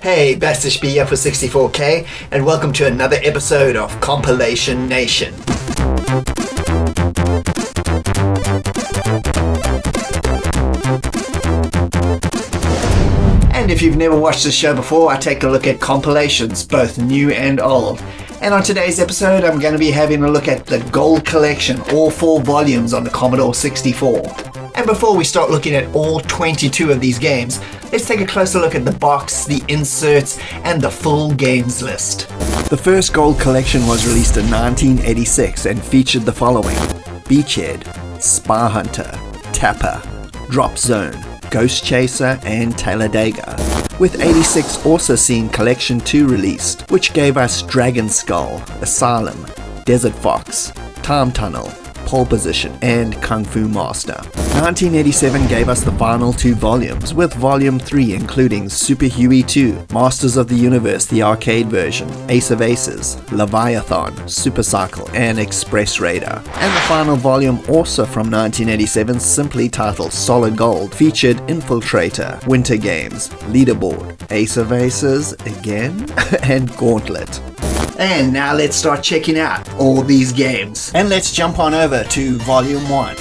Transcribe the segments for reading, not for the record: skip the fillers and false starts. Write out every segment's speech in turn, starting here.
Hey, Bastish B here for 64K, and welcome to another episode of Compilation Nation. And if you've never watched this show before, I take a look at compilations, both new and old. And on today's episode, I'm going to be having a look at the Gold Collection, all 4 volumes on the Commodore 64. And before we start looking at all 22 of these games, let's take a closer look at the box, the inserts, and the full games list. The first Gold Collection was released in 1986 and featured the following: Beachhead, Spy Hunter, Tapper, Drop Zone, Ghost Chaser, and Talladega, with 86 also seeing Collection 2 released, which gave us Dragon Skull, Asylum, Desert Fox, Time Tunnel, Pole Position, and Kung Fu Master. 1987 gave us the final 2 volumes, with Volume 3 including Super Huey 2, Masters of the Universe, the arcade version, Ace of Aces, Leviathan, Super Cycle, and Express Radar. And the final volume, also from 1987, simply titled Solid Gold, featured Infiltrator, Winter Games, Leaderboard, Ace of Aces again, and Gauntlet. And now let's start checking out all these games. And let's jump on over to Volume 1.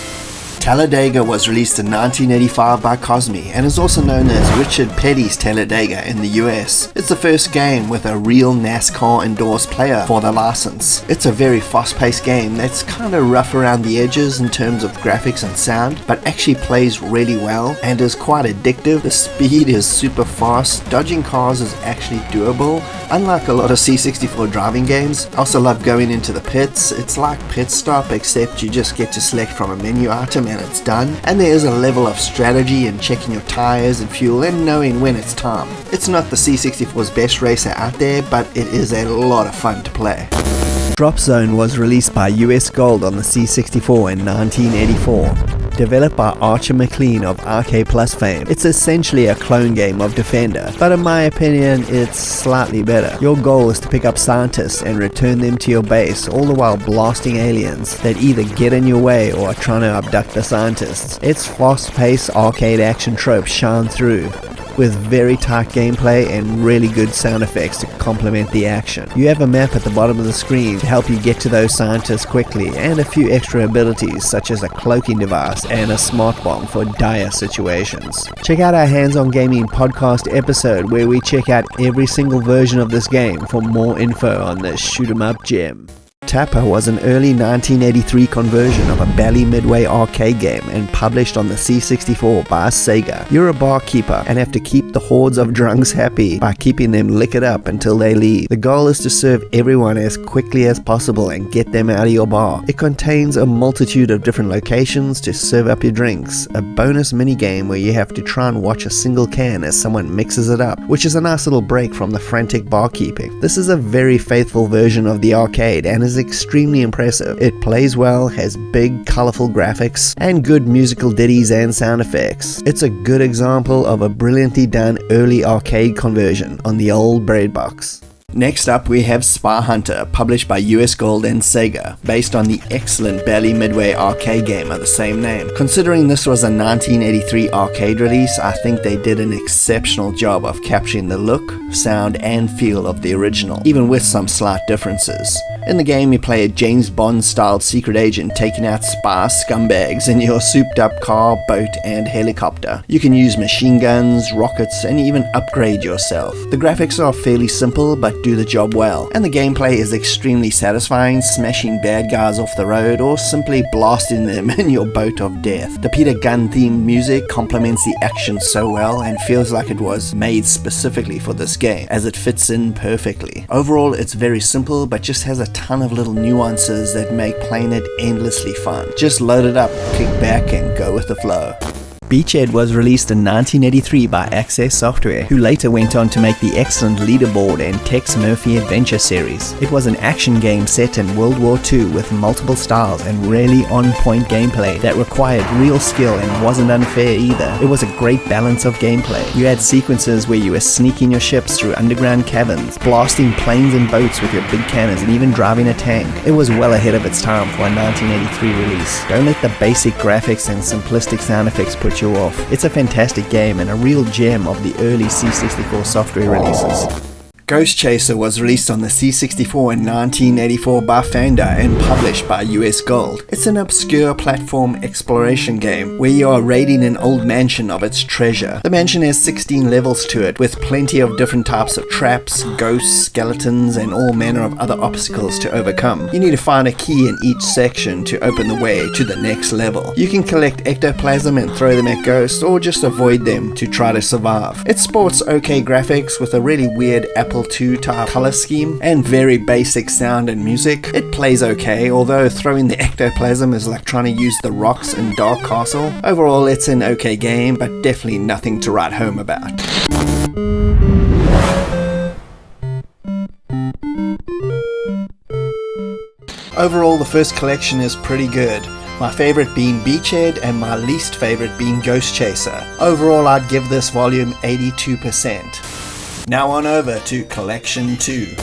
Talladega was released in 1985 by Cosme and is also known as Richard Petty's Talladega in the US. It's the first game with a real NASCAR endorsed player for the license. It's a very fast-paced game that's kind of rough around the edges in terms of graphics and sound, but actually plays really well and is quite addictive. The speed is super fast, dodging cars is actually doable, unlike a lot of C64 driving games. I also love going into the pits. It's like Pit Stop, except you just get to select from a menu item and it's done, and there is a level of strategy in checking your tires and fuel and knowing when it's time. It's not the C64's best racer out there, but it is a lot of fun to play. Drop Zone was released by US Gold on the C64 in 1984. Developed by Archer McLean of RK Plus fame, it's essentially a clone game of Defender, but in my opinion, it's slightly better. Your goal is to pick up scientists and return them to your base, all the while blasting aliens that either get in your way or are trying to abduct the scientists. Its fast-paced arcade action tropes shine through, with very tight gameplay and really good sound effects to complement the action. You have a map at the bottom of the screen to help you get to those scientists quickly, and a few extra abilities such as a cloaking device and a smart bomb for dire situations. Check out our Hands-On Gaming podcast episode where we check out every single version of this game for more info on this shoot-'em-up gem. Tapper was an early 1983 conversion of a Bally Midway arcade game and published on the C64 by Sega. You're a barkeeper and have to keep the hordes of drunks happy by keeping them liquored up until they leave. The goal is to serve everyone as quickly as possible and get them out of your bar. It contains a multitude of different locations to serve up your drinks, a bonus minigame where you have to try and watch a single can as someone mixes it up, which is a nice little break from the frantic barkeeping. This is a very faithful version of the arcade and is extremely impressive. It plays well, has big, colorful graphics, and good musical ditties and sound effects. It's a good example of a brilliantly done early arcade conversion on the old breadbox. Next up, we have Spy Hunter, published by US Gold and Sega, based on the excellent Bally Midway arcade game of the same name. Considering this was a 1983 arcade release, I think they did an exceptional job of capturing the look, sound, and feel of the original, even with some slight differences. In the game, you play a James Bond-styled secret agent taking out spy scumbags in your souped-up car, boat, and helicopter. You can use machine guns, rockets, and even upgrade yourself. The graphics are fairly simple, but do the job well, and the gameplay is extremely satisfying, smashing bad guys off the road or simply blasting them in your boat of death. The Peter Gunn-themed music complements the action so well and feels like it was made specifically for this game, as it fits in perfectly. Overall, it's very simple, but just has a ton of little nuances that make playing it endlessly fun. Just load it up, kick back, and go with the flow. Beachhead was released in 1983 by Access Software, who later went on to make the excellent Leaderboard and Tex Murphy Adventure series. It was an action game set in World War II with multiple styles and really on-point gameplay that required real skill and wasn't unfair either. It was a great balance of gameplay. You had sequences where you were sneaking your ships through underground caverns, blasting planes and boats with your big cannons, and even driving a tank. It was well ahead of its time for a 1983 release. Don't let the basic graphics and simplistic sound effects put you show off. It's a fantastic game and a real gem of the early C64 software releases. Ghost Chaser was released on the C64 in 1984 by Fender and published by US Gold. It's an obscure platform exploration game where you are raiding an old mansion of its treasure. The mansion has 16 levels to it, with plenty of different types of traps, ghosts, skeletons, and all manner of other obstacles to overcome. You need to find a key in each section to open the way to the next level. You can collect ectoplasm and throw them at ghosts, or just avoid them to try to survive. It sports okay graphics with a really weird Apple II type color scheme and very basic sound and music. It plays okay, although throwing the ectoplasm is like trying to use the rocks in Dark Castle. Overall, it's an okay game, but definitely nothing to write home about. Overall, the first collection is pretty good. My favorite being Beachhead and my least favorite being Ghost Chaser. Overall, I'd give this volume 82%. Now on over to Collection 2.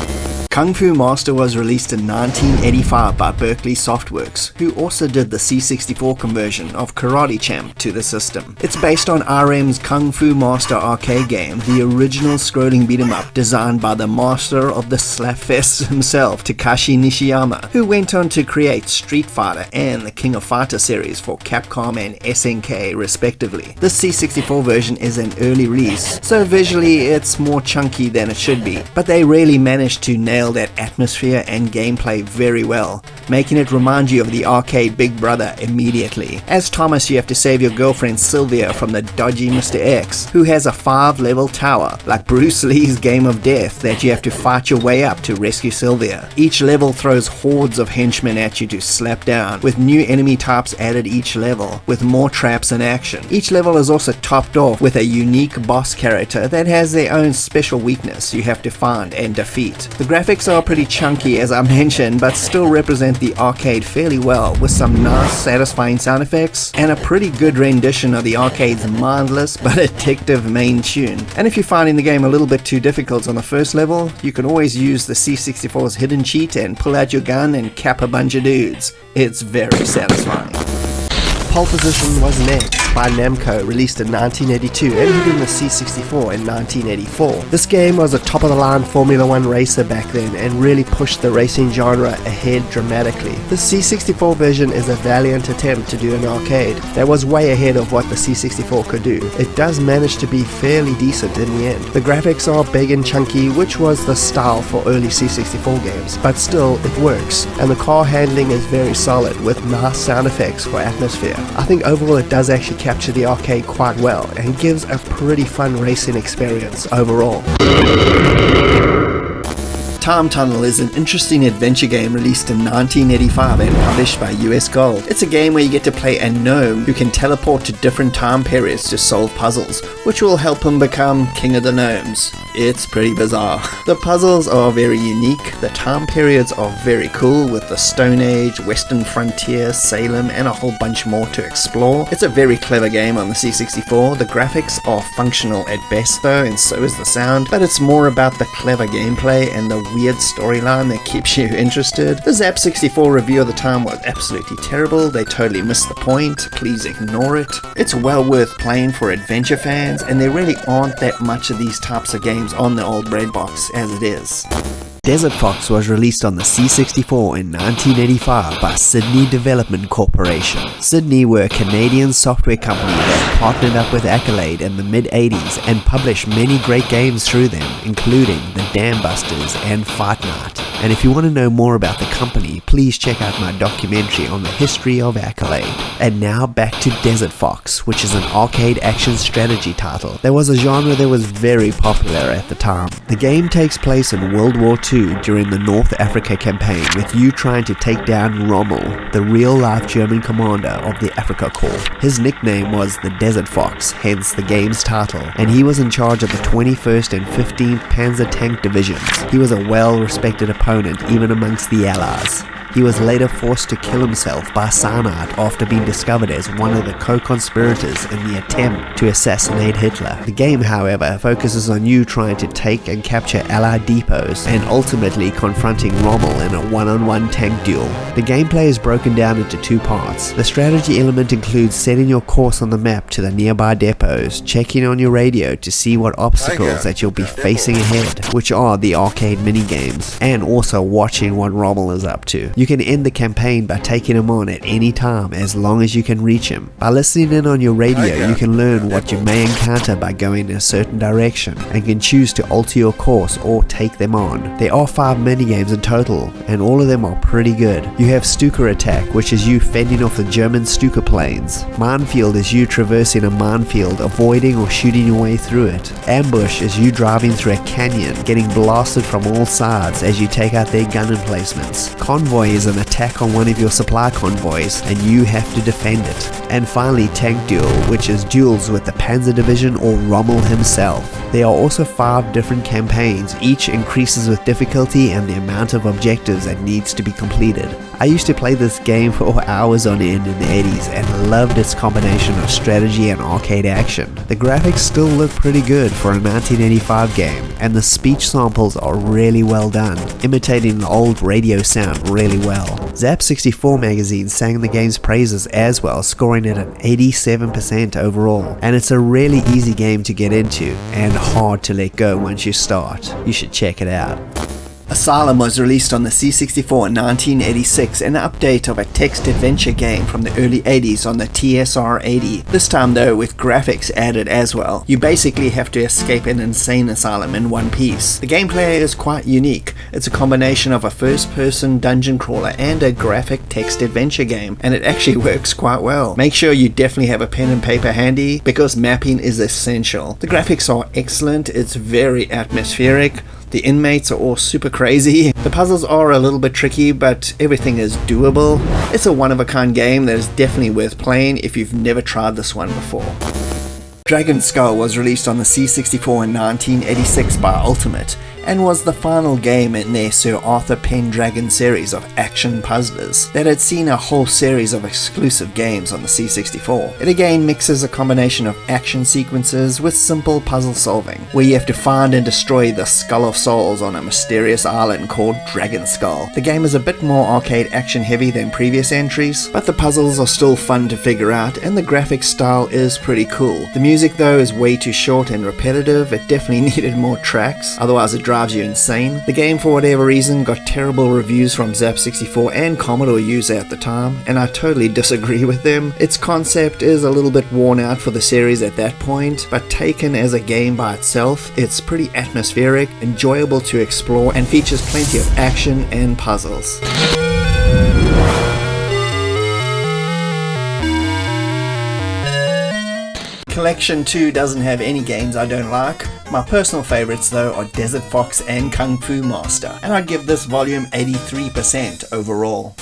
Kung Fu Master was released in 1985 by Berkeley Softworks, who also did the C64 conversion of Karate Champ to the system. It's based on RM's Kung Fu Master arcade game, the original scrolling beat-em-up designed by the master of the Slapfest himself, Takashi Nishiyama, who went on to create Street Fighter and the King of Fighter series for Capcom and SNK respectively. The C64 version is an early release, so visually it's more chunky than it should be, but they really managed to nail that atmosphere and gameplay very well, making it remind you of the arcade Big Brother immediately. As Thomas, you have to save your girlfriend Sylvia from the dodgy Mr. X, who has a 5-level tower, like Bruce Lee's Game of Death, that you have to fight your way up to rescue Sylvia. Each level throws hordes of henchmen at you to slap down, with new enemy types added each level, with more traps in action. Each level is also topped off with a unique boss character that has their own special weakness you have to find and defeat. The graphics are pretty chunky as I mentioned, but still represent the arcade fairly well, with some nice satisfying sound effects and a pretty good rendition of the arcade's mindless but addictive main tune. And if you're finding the game a little bit too difficult on the first level, you can always use the C64's hidden cheat and pull out your gun and cap a bunch of dudes. It's very satisfying. Pole Position was next, by Namco, released in 1982 and hit in the C64 in 1984. This game was a top-of-the-line Formula 1 racer back then and really pushed the racing genre ahead dramatically. The C64 version is a valiant attempt to do an arcade that was way ahead of what the C64 could do. It does manage to be fairly decent in the end. The graphics are big and chunky, which was the style for early C64 games, but still it works, and the car handling is very solid with nice sound effects for atmosphere. I think overall it does actually capture the arcade quite well and gives a pretty fun racing experience overall. Time Tunnel is an interesting adventure game released in 1985 and published by US Gold. It's a game where you get to play a gnome who can teleport to different time periods to solve puzzles, which will help him become King of the Gnomes. It's pretty bizarre. The puzzles are very unique, the time periods are very cool with the Stone Age, Western Frontier, Salem, and a whole bunch more to explore. It's a very clever game on the C64. The graphics are functional at best though, and so is the sound, but it's more about the clever gameplay and the weird storyline that keeps you interested. The Zap64 review of the time was absolutely terrible. They totally missed the point. Please ignore it. It's well worth playing for adventure fans, and there really aren't that much of these types of games on the old breadbox as it is. Desert Fox was released on the C64 in 1985 by Sydney Development Corporation. Sydney were a Canadian software company that partnered up with Accolade in the mid-80s and published many great games through them, including The Dam Busters and Fight Night. And if you want to know more about the company, please check out my documentary on the history of Accolade. And now back to Desert Fox, which is an arcade action strategy title. There was a genre that was very popular at the time. The game takes place in World War II during the North Africa campaign, with you trying to take down Rommel, the real-life German commander of the Afrika Korps. His nickname was the Desert Fox, hence the game's title, and he was in charge of the 21st and 15th Panzer Tank Divisions. He was a well-respected opponent even amongst the Allies. He was later forced to kill himself by cyanide after being discovered as one of the co-conspirators in the attempt to assassinate Hitler. The game, however, focuses on you trying to take and capture Allied depots and ultimately confronting Rommel in a one-on-one tank duel. The gameplay is broken down into two parts. The strategy element includes setting your course on the map to the nearby depots, checking on your radio to see what obstacles that you'll be facing ahead, which are the arcade minigames, and also watching what Rommel is up to. You can end the campaign by taking him on at any time as long as you can reach him. By listening in on your radio, you can learn what you may encounter by going in a certain direction and can choose to alter your course or take them on. There are 5 minigames in total, and all of them are pretty good. You have Stuka Attack, which is you fending off the German Stuka planes. Minefield is you traversing a minefield, avoiding or shooting your way through it. Ambush is you driving through a canyon, getting blasted from all sides as you take out their gun emplacements. Convoy is an attack on one of your supply convoys, and you have to defend it. And finally, Tank Duel, which is duels with the Panzer Division or Rommel himself. There are also 5 different campaigns, each increases with difficulty and the amount of objectives that needs to be completed. I used to play this game for hours on end in the 80s and loved its combination of strategy and arcade action. The graphics still look pretty good for a 1985 game, and the speech samples are really well done, imitating the old radio sound really well. Zap 64 magazine sang the game's praises as well, scoring it an 87% overall, and it's a really easy game to get into and hard to let go once you start. You should check it out. Asylum was released on the C64 in 1986, an update of a text adventure game from the early 80s on the TSR-80, this time though with graphics added as well. You basically have to escape an insane asylum in one piece. The gameplay is quite unique. It's a combination of a first-person dungeon crawler and a graphic text adventure game, and it actually works quite well. Make sure you definitely have a pen and paper handy, because mapping is essential. The graphics are excellent, it's very atmospheric. The inmates are all super crazy. The puzzles are a little bit tricky, but everything is doable. It's a one-of-a-kind game that is definitely worth playing if you've never tried this one before. Dragon Skull was released on the C64 in 1986 by Ultimate, and was the final game in their Sir Arthur Pendragon series of action puzzlers that had seen a whole series of exclusive games on the C64. It again mixes a combination of action sequences with simple puzzle solving, where you have to find and destroy the Skull of Souls on a mysterious island called Dragon Skull. The game is a bit more arcade action heavy than previous entries, but the puzzles are still fun to figure out and the graphic style is pretty cool. The music though is way too short and repetitive. It definitely needed more tracks, otherwise it drives you insane. The game, for whatever reason, got terrible reviews from Zap 64 and Commodore user at the time, and I totally disagree with them. Its concept is a little bit worn out for the series at that point, but taken as a game by itself, it's pretty atmospheric, enjoyable to explore, and features plenty of action and puzzles. Collection 2 doesn't have any games I don't like. My personal favorites though are Desert Fox and Kung Fu Master, and I'd give this volume 83% overall.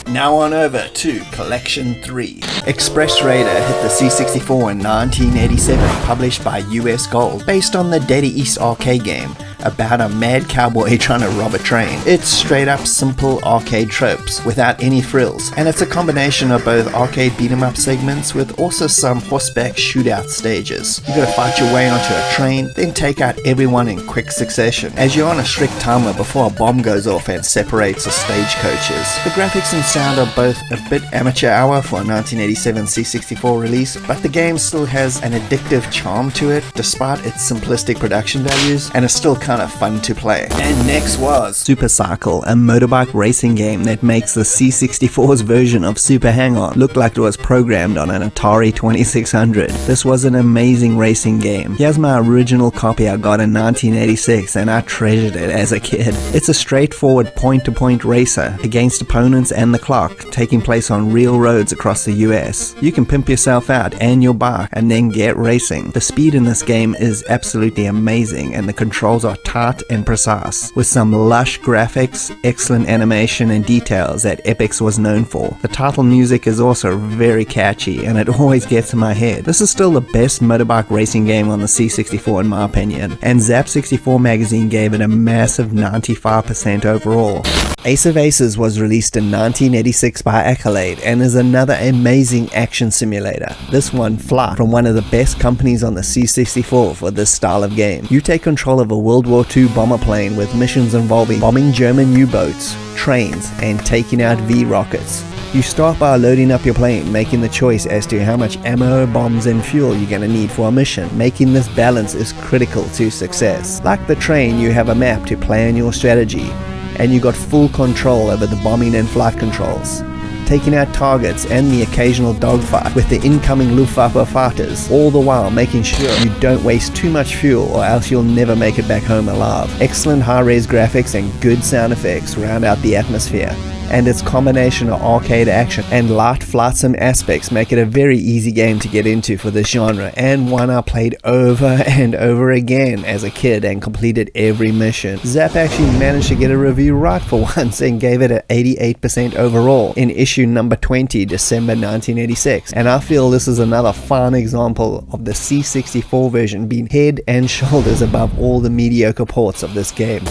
Now on over to Collection 3. Express Raider hit the C64 in 1987, published by US Gold, based on the Daddy East arcade game about a mad cowboy trying to rob a train. It's straight up simple arcade tropes without any frills, and it's a combination of both arcade beat 'em up segments with also some horseback shootout stages. You gotta fight your way onto a train, then take out everyone in quick succession, as you're on a strict timer before a bomb goes off and separates the stagecoaches. The graphics and sound are both a bit amateur hour for a 1987 C64 release, but the game still has an addictive charm to it despite its simplistic production values, and it's still kind of fun to play. And next was Super Cycle, a motorbike racing game that makes the C64's version of Super Hang-On look like it was programmed on an Atari 2600. This was an amazing racing game. Here's my original copy I got in 1986 and I treasured it as a kid. It's a straightforward point-to-point racer against opponents and the clock, taking place on real roads across the US. You can pimp yourself out and your bike and then get racing. The speed in this game is absolutely amazing and the controls are tight and precise, with some lush graphics, excellent animation and details that Epix was known for. The title music is also very catchy and it always gets in my head. This is still the best motorbike racing game on the C64 in my opinion, and Zap64 magazine gave it a massive 95% overall. Ace of Aces was released in 1986 by Accolade and is another amazing action simulator. This one Flight from one of the best companies on the C64 for this style of game. You take control of a World War II bomber plane with missions involving bombing German U-boats, trains, and taking out V-rockets. You start by loading up your plane, making the choice as to how much ammo, bombs, and fuel you're going to need for a mission. Making this balance is critical to success. Like the train, you have a map to plan your strategy, and you got full control over the bombing and flight controls, taking out targets and the occasional dogfight with the incoming Luftwaffe fighters, all the while making sure you don't waste too much fuel or else you'll never make it back home alive. Excellent high-res graphics and good sound effects round out the atmosphere, and its combination of arcade action and light flight sim aspects make it a very easy game to get into for this genre, and one I played over and over again as a kid and completed every mission. Zap actually managed to get a review right for once and gave it an 88% overall in issue number 20, December 1986, and I feel this is another fine example of the C64 version being head and shoulders above all the mediocre ports of this game.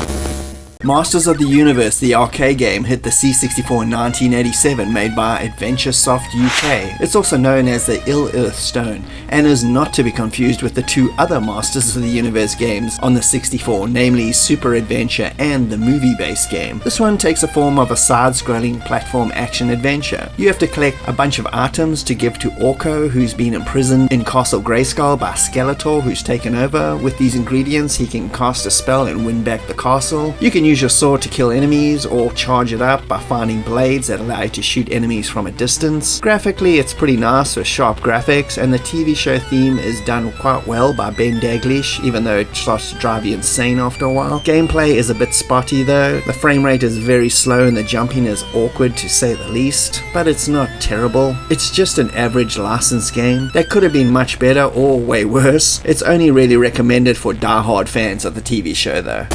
Masters of the Universe, the arcade game, hit the C64 in 1987, made by Adventure Soft UK. It's also known as the Ill Earth Stone, and is not to be confused with the two other Masters of the Universe games on the 64, namely Super Adventure and the movie-based game. This one takes the form of a side-scrolling platform action adventure. You have to collect a bunch of items to give to Orko, who's been imprisoned in Castle Grayskull by Skeletor, who's taken over. With these ingredients, he can cast a spell and win back the castle. You can use your sword to kill enemies or charge it up by finding blades that allow you to shoot enemies from a distance. Graphically, it's pretty nice with sharp graphics, and the TV show theme is done quite well by Ben Daglish, even though it starts to drive you insane after a while. Gameplay is a bit spotty though. The frame rate is very slow and the jumping is awkward to say the least, but it's not terrible. It's just an average licensed game that could have been much better or way worse. It's only really recommended for die-hard fans of the TV show though.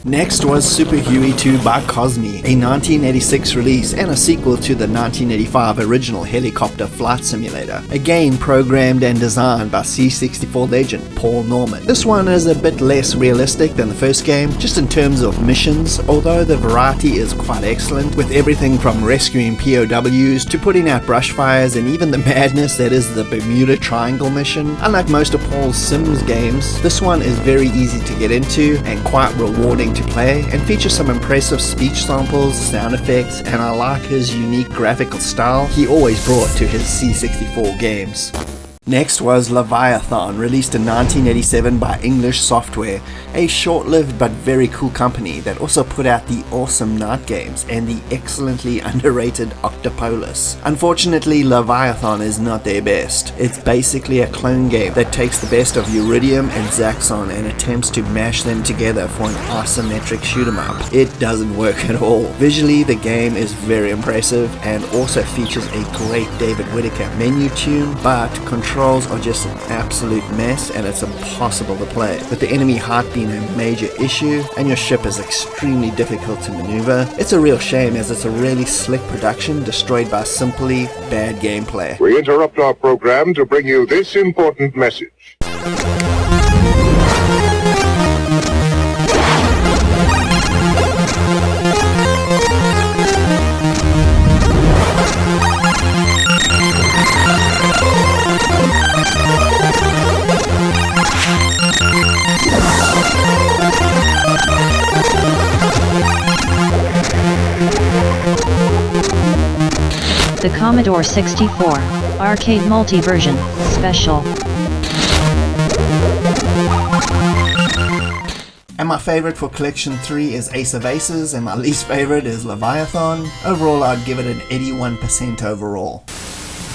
Next was Super Huey 2 by Cosmi, a 1986 release and a sequel to the 1985 original helicopter flight simulator, again programmed and designed by C64 legend Paul Norman. This one is a bit less realistic than the first game, just in terms of missions, although the variety is quite excellent, with everything from rescuing POWs to putting out brush fires and even the madness that is the Bermuda Triangle mission. Unlike most of Paul's Sims games, this one is very easy to get into and quite rewarding to play, and features some impressive speech samples, sound effects, and I like his unique graphical style he always brought to his C64 games. Next was Leviathan, released in 1987 by English Software, a short-lived but very cool company that also put out the awesome Night games and the excellently underrated Octopolis. Unfortunately, Leviathan is not their best. It's basically a clone game that takes the best of Uridium and Zaxxon and attempts to mash them together for an isometric shoot-'em-up. It doesn't work at all. Visually, the game is very impressive and also features a great David Whittaker menu tune, but controls are just an absolute mess and it's impossible to play, with the enemy height being a major issue and your ship is extremely difficult to maneuver. It's a real shame as it's a really slick production destroyed by simply bad gameplay. We interrupt our program to bring you this important message. The Commodore 64 Arcade Multi-Version Special. And my favorite for Collection 3 is Ace of Aces, and my least favorite is Leviathan. Overall, I'd give it an 81% overall.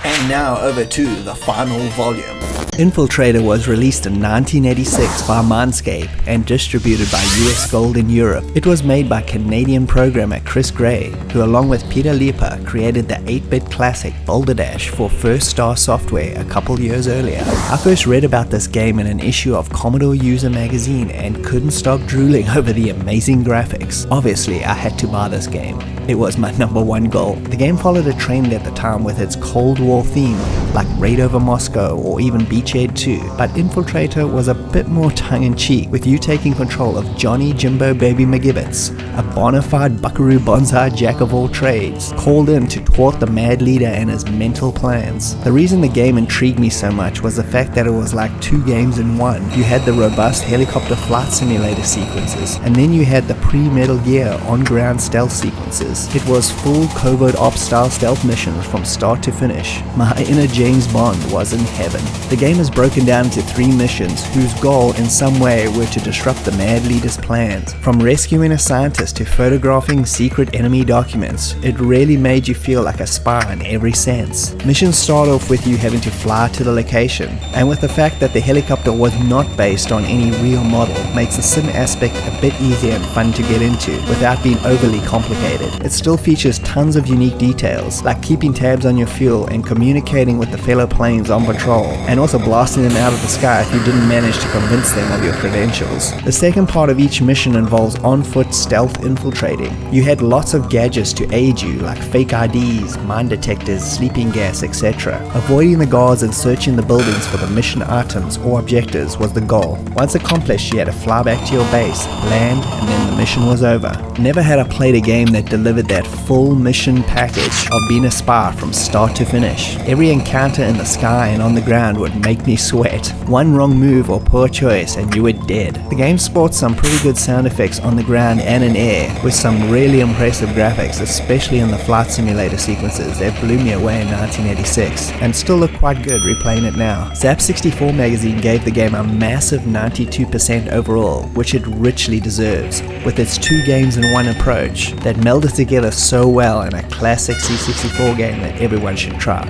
And now over to the final volume. Infiltrator was released in 1986 by Mindscape and distributed by US Gold in Europe. It was made by Canadian programmer Chris Gray, who along with Peter Liepa created the 8-bit classic Boulder Dash for First Star Software a couple years earlier. I first read about this game in an issue of Commodore User magazine and couldn't stop drooling over the amazing graphics. Obviously, I had to buy this game. It was my #1 goal. The game followed a trend at the time with its Cold War theme, like Raid Over Moscow or even Beachhead 2, but Infiltrator was a bit more tongue-in-cheek, with you taking control of Johnny Jimbo Baby McGibbets, a bona fide buckaroo bonsai jack of all trades, called in to thwart the mad leader and his mental plans. The reason the game intrigued me so much was the fact that it was like 2 games in one. You had the robust helicopter flight simulator sequences, and then you had the pre-Metal Gear on-ground stealth sequences. It was full covert ops style stealth missions from start to finish. My inner James Bond was in heaven. The game is broken down into 3 missions whose goal in some way were to disrupt the mad leader's plans. From rescuing a scientist to photographing secret enemy documents, it really made you feel like a spy in every sense. Missions start off with you having to fly to the location, and with the fact that the helicopter was not based on any real model makes the sim aspect a bit easier and fun to get into without being overly complicated. It still features tons of unique details, like keeping tabs on your fuel and communicating with the fellow planes on patrol, and also blasting them out of the sky if you didn't manage to convince them of your credentials. The second part of each mission involves on-foot stealth infiltrating. You had lots of gadgets to aid you, like fake IDs, mine detectors, sleeping gas, etc. Avoiding the guards and searching the buildings for the mission items or objectives was the goal. Once accomplished, you had to fly back to your base, land, and then the mission was over. Never had I played a game that delivered that full mission package of being a spy from start to finish. Every encounter in the sky and on the ground would make me sweat. One wrong move or poor choice and you were dead. The game sports some pretty good sound effects on the ground and in air, with some really impressive graphics, especially in the flight simulator sequences that blew me away in 1986, and still look quite good replaying it now. Zap 64 magazine gave the game a massive 92% overall, which it richly deserves, with its 2 games in one approach that melded together so well in a classic C64 game that everyone should try.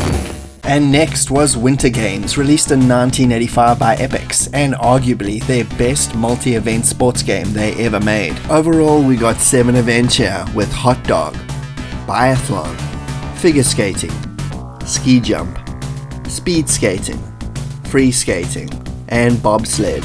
And next was Winter Games, released in 1985 by Epix, and arguably their best multi-event sports game they ever made. Overall, we got 7 events here, with hot dog, biathlon, figure skating, ski jump, speed skating, free skating, and bobsled.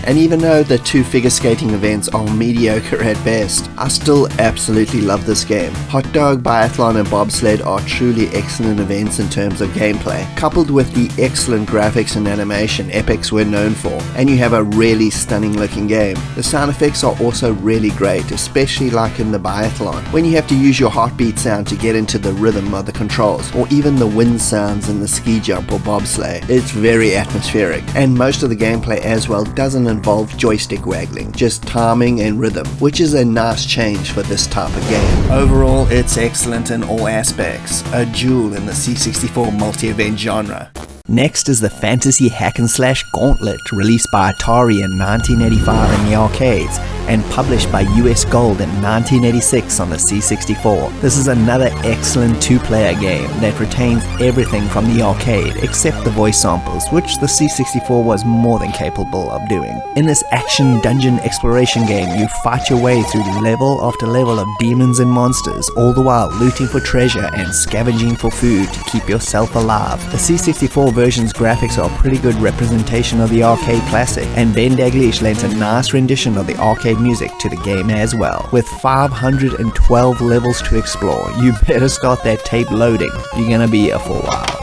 And even though the 2 figure skating events are mediocre at best, I still absolutely love this game. Hot dog, biathlon, and bobsled are truly excellent events in terms of gameplay, coupled with the excellent graphics and animation Epix were known for, and you have a really stunning looking game. The sound effects are also really great, especially like in the biathlon, when you have to use your heartbeat sound to get into the rhythm of the controls, or even the wind sounds in the ski jump or bobsleigh. It's very atmospheric, and most of the gameplay as well doesn't involve joystick waggling, just timing and rhythm, which is a nice change for this type of game. Overall, it's excellent in all aspects, a jewel in the C64 multi-event genre. Next is the fantasy hack-and-slash Gauntlet, released by Atari in 1985 in the arcades, and published by US Gold in 1986 on the C64. This is another excellent 2-player game that retains everything from the arcade except the voice samples, which the C64 was more than capable of doing. In this action dungeon exploration game, you fight your way through level after level of demons and monsters, all the while looting for treasure and scavenging for food to keep yourself alive. The C64 version's graphics are a pretty good representation of the arcade classic, and Ben Daglish lent a nice rendition of the arcade music to the game as well. With 512 levels to explore, you better start that tape loading. You're gonna be here for a while.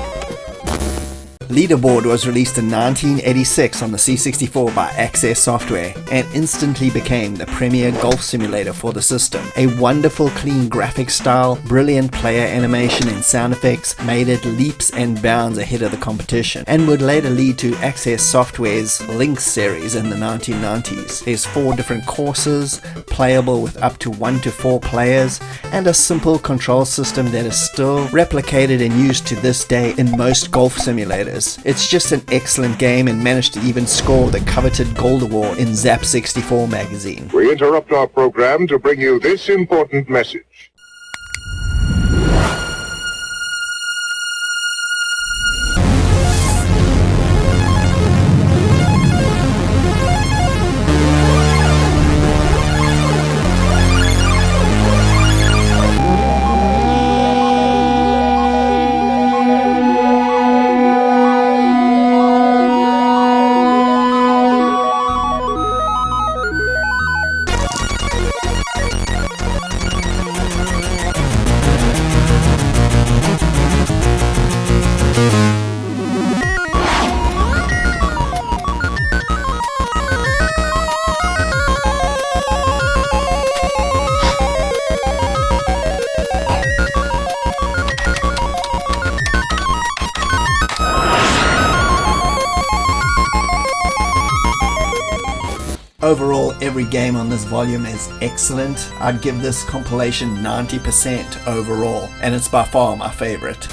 Leaderboard was released in 1986 on the C64 by Access Software and instantly became the premier golf simulator for the system. A wonderful clean graphics style, brilliant player animation and sound effects made it leaps and bounds ahead of the competition, and would later lead to Access Software's Lynx series in the 1990s. There's 4 different courses, playable with up to 1 to 4 players, and a simple control system that is still replicated and used to this day in most golf simulators. It's just an excellent game and managed to even score the coveted Gold Award in Zap 64 magazine. We interrupt our program to bring you this important message. Overall, every game on this volume is excellent. I'd give this compilation 90% overall, and it's by far my favorite.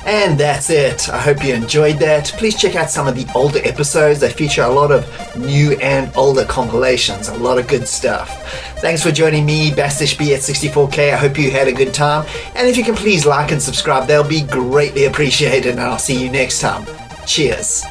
And that's it. I hope you enjoyed that. Please check out some of the older episodes. They feature a lot of new and older compilations. A lot of good stuff. Thanks for joining me, BastishB at 64K. I hope you had a good time. And if you can please like and subscribe, they'll be greatly appreciated. And I'll see you next time. Cheers.